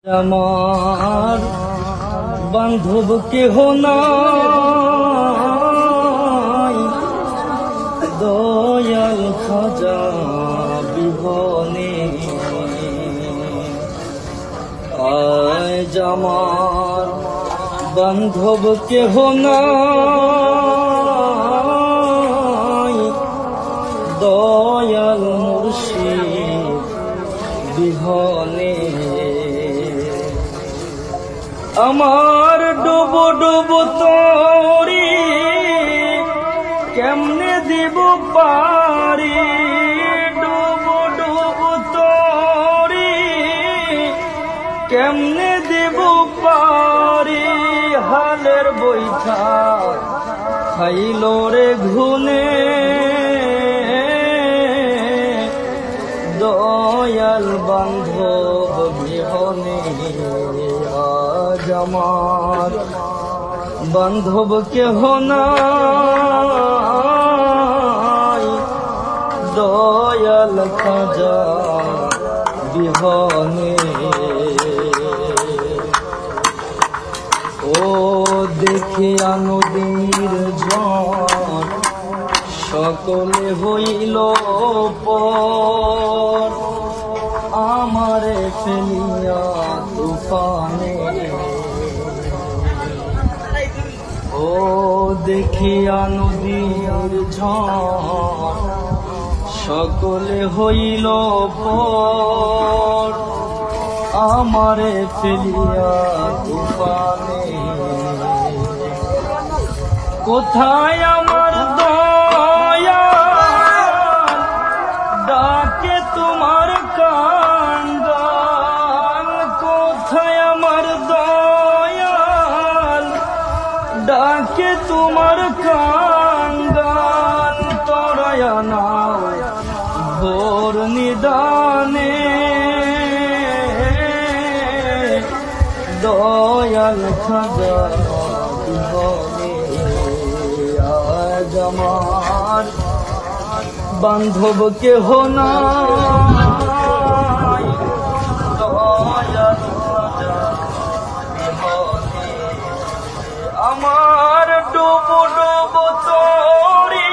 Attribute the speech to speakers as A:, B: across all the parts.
A: আমার বান্ধব কেহ নাই, দয়াল খাজা বিহনে। আজ আমার বান্ধব কেহ নাই, দয়াল মুর্শিদ বিহনে। আমার ডুবো ডুবো তরি কেমনে দিব পারি, ডুবো ডুবো তরি কেমনে দিব পারি। হালের বৈঠা খাইল রে ঘুনে, দয়াল বান্ধব বিহনে। আজ আমার বান্ধব কেহ নাই, দয়াল খাজা বিহনে। ও দেখিয়া নদীর ঝড় সকলে হইল পর, আমারে ফেলিয়া তুফানে। ও দেখিয়া নদীর ঝড় সকলে হইল পর, আমারে ফেলিয়া তুফানে। কোথায় আমার দয়া ডাকে তোমার কান্দান, কোথায় আমার দয়াল ডাকে তোমার কান্দান। তরায়া নাও ভোর নিদানে, দয়াল খাজা বিহনে। আজ আমার বান্ধব কেহ নাই, দয়াল খাজা বিহনে। আমার ডুবো ডুবো তরি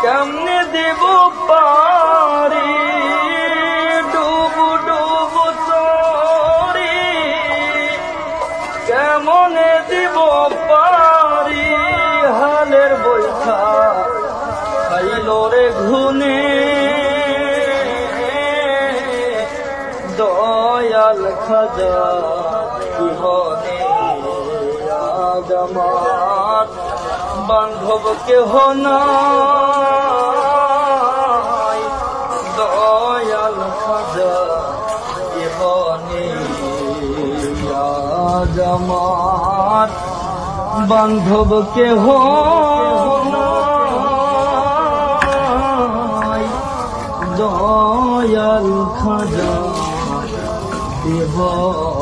A: কেমনে দেব পারি, ডুবো ডুবো তরি কেমনে দিব পারি। হালের বৈঠা খাইল রে ঘুনে, দয়াল খাজা বিহনে। আজ আমার বান্ধব কেহ নাই, দয়াল খাজা বিহনে। আজ আমার বান্ধব কেহ নাই, দয়াল খাজা বিহনে।